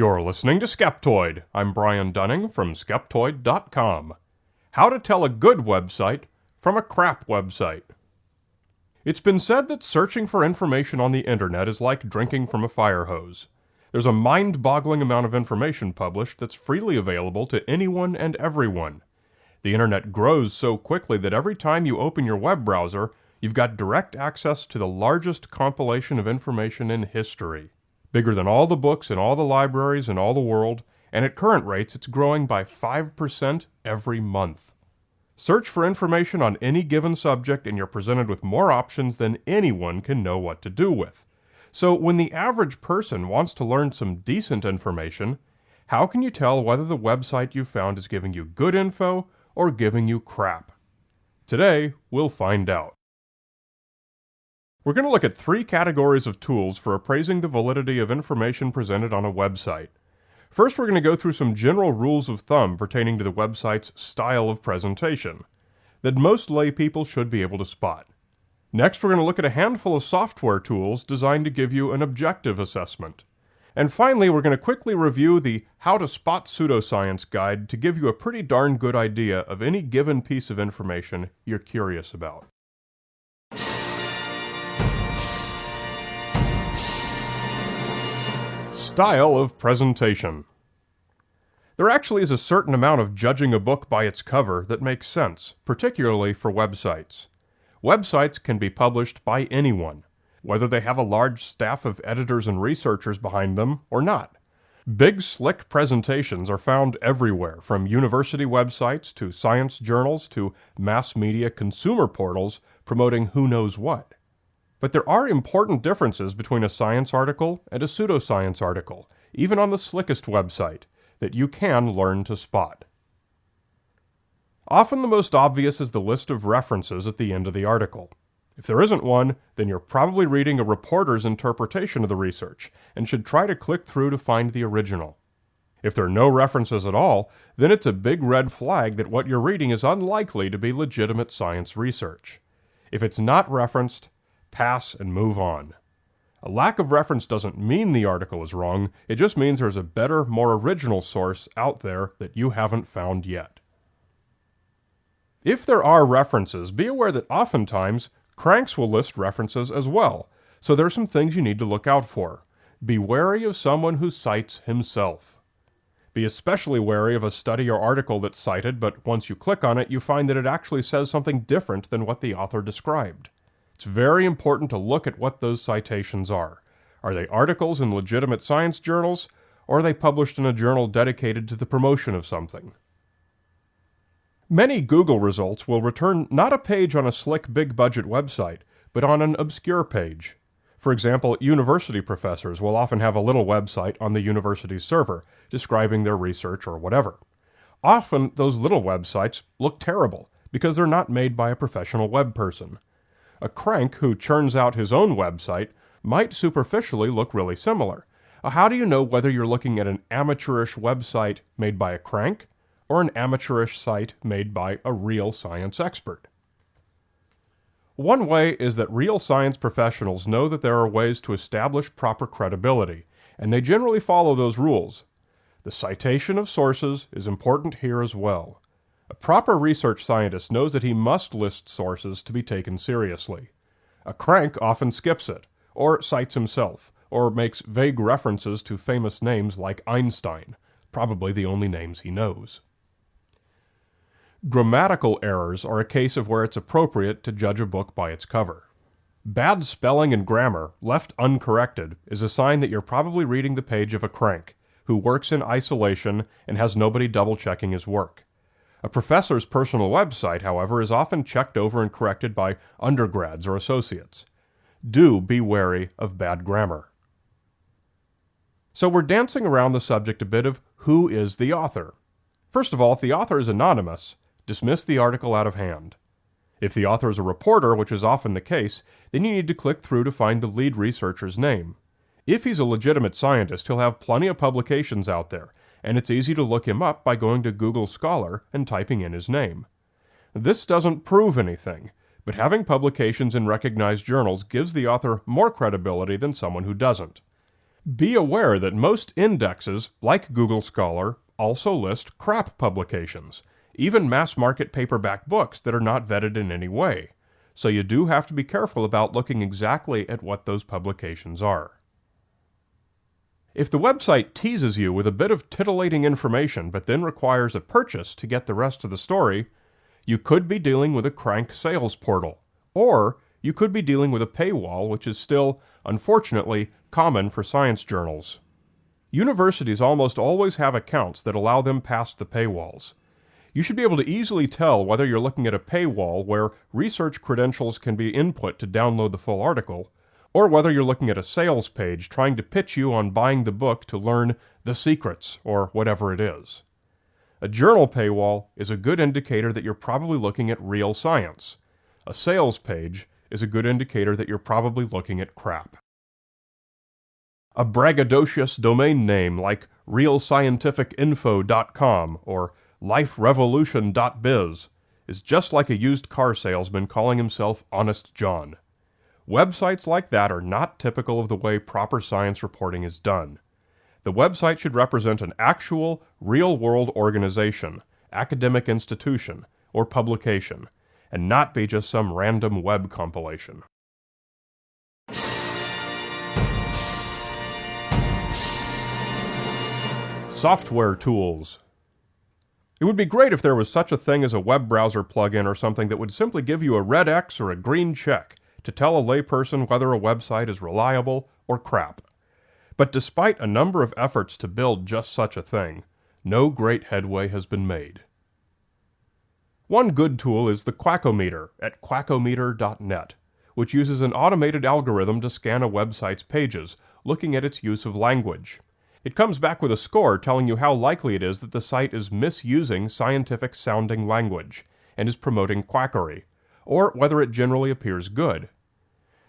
You're listening to Skeptoid. I'm Brian Dunning from Skeptoid.com. How to tell a good website from a crap website. It's been said that searching for information on the internet is like drinking from a fire hose. There's a mind-boggling amount of information published that's freely available to anyone and everyone. The internet grows so quickly that every time you open your web browser, you've got direct access to the largest compilation of information in history. Bigger than all the books in all the libraries in all the world, and at current rates it's growing by 5% every month. Search for information on any given subject and you're presented with more options than anyone can know what to do with. So when the average person wants to learn some decent information, how can you tell whether the website you found is giving you good info or giving you crap? Today, we'll find out. We're going to look at 3 categories of tools for appraising the validity of information presented on a website. First, we're going to go through some general rules of thumb pertaining to the website's style of presentation that most lay people should be able to spot. Next, we're going to look at a handful of software tools designed to give you an objective assessment. And finally, we're going to quickly review the How to Spot Pseudoscience guide to give you a pretty darn good idea of any given piece of information you're curious about. Style of presentation. There actually is a certain amount of judging a book by its cover that makes sense, particularly for websites. Websites can be published by anyone, whether they have a large staff of editors and researchers behind them or not. Big, slick presentations are found everywhere, from university websites to science journals to mass media consumer portals promoting who knows what. But there are important differences between a science article and a pseudoscience article, even on the slickest website, that you can learn to spot. Often the most obvious is the list of references at the end of the article. If there isn't one, then you're probably reading a reporter's interpretation of the research, and should try to click through to find the original. If there are no references at all, then it's a big red flag that what you're reading is unlikely to be legitimate science research. If it's not referenced, pass and move on. A lack of reference doesn't mean the article is wrong, it just means there's a better, more original source out there that you haven't found yet. If there are references, be aware that oftentimes cranks will list references as well, so there are some things you need to look out for. Be wary of someone who cites himself. Be especially wary of a study or article that's cited, but once you click on it, you find that it actually says something different than what the author described. It's very important to look at what those citations are. Are they articles in legitimate science journals, or are they published in a journal dedicated to the promotion of something? Many Google results will return not a page on a slick big-budget website, but on an obscure page. For example, university professors will often have a little website on the university's server describing their research or whatever. Often, those little websites look terrible because they're not made by a professional web person. A crank who churns out his own website might superficially look really similar. How do you know whether you're looking at an amateurish website made by a crank or an amateurish site made by a real science expert? One way is that real science professionals know that there are ways to establish proper credibility, and they generally follow those rules. The citation of sources is important here as well. A proper research scientist knows that he must list sources to be taken seriously. A crank often skips it, or cites himself, or makes vague references to famous names like Einstein, probably the only names he knows. Grammatical errors are a case of where it's appropriate to judge a book by its cover. Bad spelling and grammar, left uncorrected, is a sign that you're probably reading the page of a crank, who works in isolation and has nobody double-checking his work. A professor's personal website, however, is often checked over and corrected by undergrads or associates. Do be wary of bad grammar. So we're dancing around the subject a bit of who is the author. First of all, if the author is anonymous, dismiss the article out of hand. If the author is a reporter, which is often the case, then you need to click through to find the lead researcher's name. If he's a legitimate scientist, he'll have plenty of publications out there, and it's easy to look him up by going to Google Scholar and typing in his name. This doesn't prove anything, but having publications in recognized journals gives the author more credibility than someone who doesn't. Be aware that most indexes, like Google Scholar, also list crap publications, even mass-market paperback books that are not vetted in any way, so you do have to be careful about looking exactly at what those publications are. If the website teases you with a bit of titillating information but then requires a purchase to get the rest of the story, you could be dealing with a crank sales portal, or you could be dealing with a paywall, which is still, unfortunately, common for science journals. Universities almost always have accounts that allow them past the paywalls. You should be able to easily tell whether you're looking at a paywall where research credentials can be input to download the full article, or whether you're looking at a sales page trying to pitch you on buying the book to learn the secrets, or whatever it is. A journal paywall is a good indicator that you're probably looking at real science. A sales page is a good indicator that you're probably looking at crap. A braggadocious domain name like realscientificinfo.com or liferevolution.biz is just like a used car salesman calling himself Honest John. Websites like that are not typical of the way proper science reporting is done. The website should represent an actual, real-world organization, academic institution, or publication, and not be just some random web compilation. Software tools. It would be great if there was such a thing as a web browser plugin or something that would simply give you a red X or a green check to tell a layperson whether a website is reliable or crap. But despite a number of efforts to build just such a thing, no great headway has been made. One good tool is the Quackometer at quackometer.net, which uses an automated algorithm to scan a website's pages, looking at its use of language. It comes back with a score telling you how likely it is that the site is misusing scientific-sounding language and is promoting quackery, or whether it generally appears good.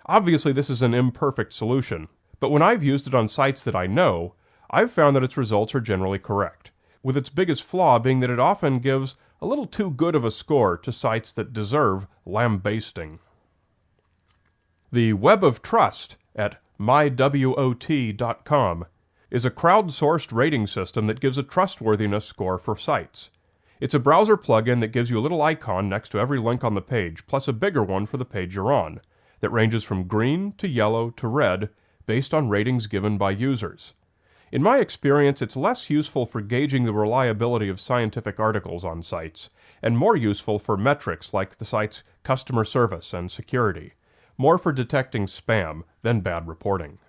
Obviously, this is an imperfect solution, but when I've used it on sites that I know, I've found that its results are generally correct, with its biggest flaw being that it often gives a little too good of a score to sites that deserve lambasting. The Web of Trust at mywot.com is a crowdsourced rating system that gives a trustworthiness score for sites. It's a browser plugin that gives you a little icon next to every link on the page, plus a bigger one for the page you're on, that ranges from green to yellow to red based on ratings given by users. In my experience, it's less useful for gauging the reliability of scientific articles on sites, and more useful for metrics like the site's customer service and security, more for detecting spam than bad reporting.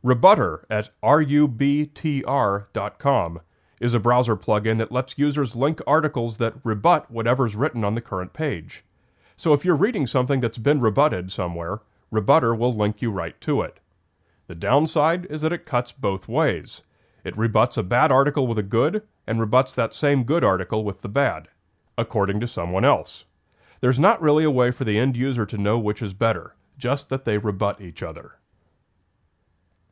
Rebuttal at rubtr.com is a browser plugin that lets users link articles that rebut whatever's written on the current page. So if you're reading something that's been rebutted somewhere, Rebuttal will link you right to it. The downside is that it cuts both ways. It rebuts a bad article with a good, and rebuts that same good article with the bad, according to someone else. There's not really a way for the end user to know which is better, just that they rebut each other.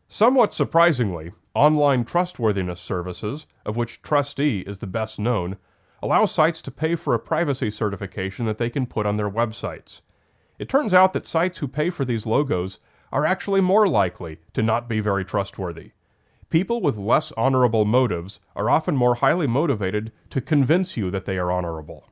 Somewhat surprisingly, online trustworthiness services, of which Trustee is the best known, allow sites to pay for a privacy certification that they can put on their websites. It turns out that sites who pay for these logos are actually more likely to not be very trustworthy. People with less honorable motives are often more highly motivated to convince you that they are honorable.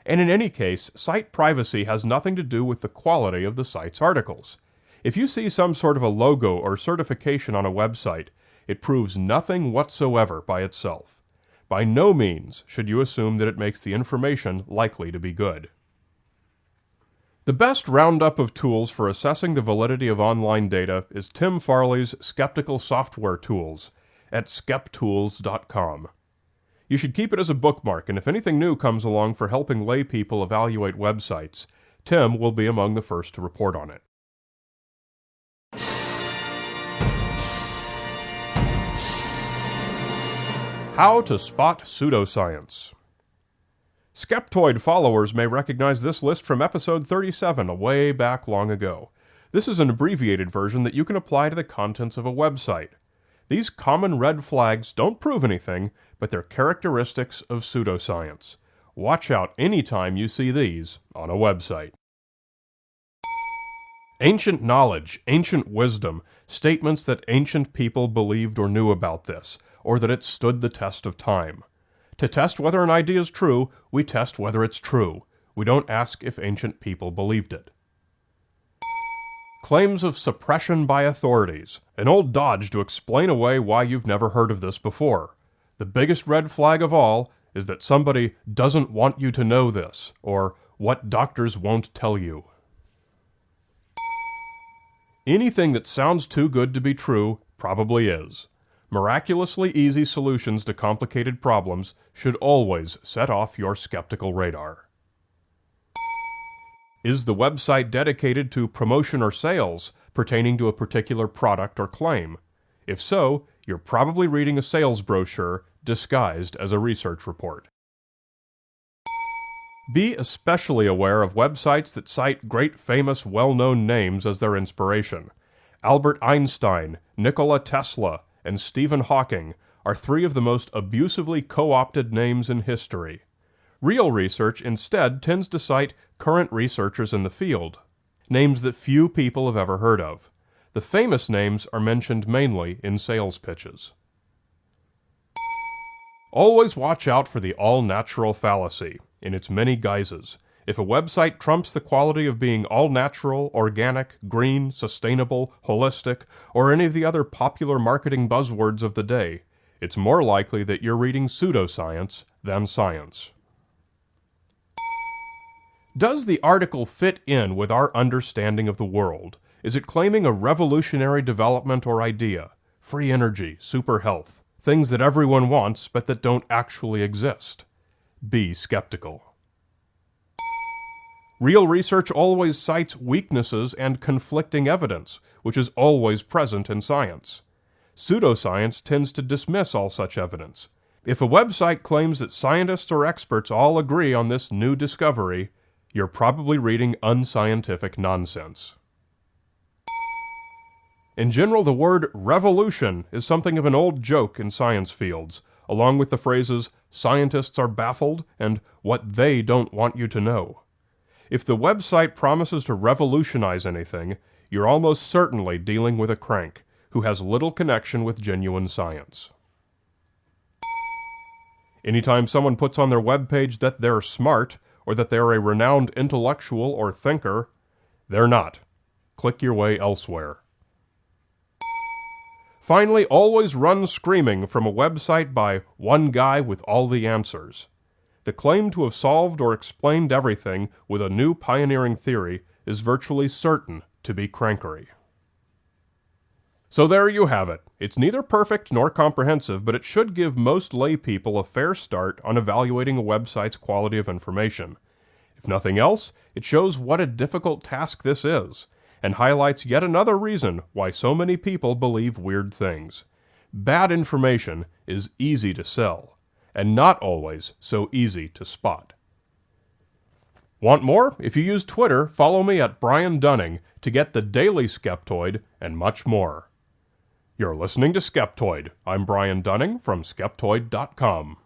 And in any case, site privacy has nothing to do with the quality of the site's articles. If you see some sort of a logo or certification on a website, it proves nothing whatsoever by itself. By no means should you assume that it makes the information likely to be good. The best roundup of tools for assessing the validity of online data is Tim Farley's Skeptical Software Tools at skeptools.com. You should keep it as a bookmark, and if anything new comes along for helping lay people evaluate websites, Tim will be among the first to report on it. How to Spot Pseudoscience. Skeptoid followers may recognize this list from episode 37, way back long ago. This is an abbreviated version that you can apply to the contents of a website. These common red flags don't prove anything, but they're characteristics of pseudoscience. Watch out anytime you see these on a website. Ancient knowledge, ancient wisdom, statements that ancient people believed or knew about this, or that it stood the test of time. To test whether an idea is true, we test whether it's true. We don't ask if ancient people believed it. Claims of suppression by authorities, an old dodge to explain away why you've never heard of this before. The biggest red flag of all is that somebody doesn't want you to know this, or what doctors won't tell you. Anything that sounds too good to be true probably is. Miraculously easy solutions to complicated problems should always set off your skeptical radar. Is the website dedicated to promotion or sales pertaining to a particular product or claim? If so, you're probably reading a sales brochure disguised as a research report. Be especially aware of websites that cite great famous well-known names as their inspiration. Albert Einstein, Nikola Tesla, and Stephen Hawking are three of the most abusively co-opted names in history. Real research instead tends to cite current researchers in the field, names that few people have ever heard of. The famous names are mentioned mainly in sales pitches. Always watch out for the all-natural fallacy in its many guises. If a website trumps the quality of being all-natural, organic, green, sustainable, holistic, or any of the other popular marketing buzzwords of the day, it's more likely that you're reading pseudoscience than science. Does the article fit in with our understanding of the world? Is it claiming a revolutionary development or idea? Free energy, super health, things that everyone wants but that don't actually exist? Be skeptical. Real research always cites weaknesses and conflicting evidence, which is always present in science. Pseudoscience tends to dismiss all such evidence. If a website claims that scientists or experts all agree on this new discovery, you're probably reading unscientific nonsense. In general, the word revolution is something of an old joke in science fields, along with the phrases, scientists are baffled, and what they don't want you to know. If the website promises to revolutionize anything, you're almost certainly dealing with a crank who has little connection with genuine science. Anytime someone puts on their webpage that they're smart, or that they're a renowned intellectual or thinker, they're not. Click your way elsewhere. Finally, always run screaming from a website by one guy with all the answers. The claim to have solved or explained everything with a new pioneering theory is virtually certain to be crankery. So there you have it. It's neither perfect nor comprehensive, but it should give most lay people a fair start on evaluating a website's quality of information. If nothing else, it shows what a difficult task this is, and highlights yet another reason why so many people believe weird things. Bad information is easy to sell, and not always so easy to spot. Want more? If you use Twitter, follow me at Brian Dunning to get the daily Skeptoid and much more. You're listening to Skeptoid. I'm Brian Dunning from Skeptoid.com.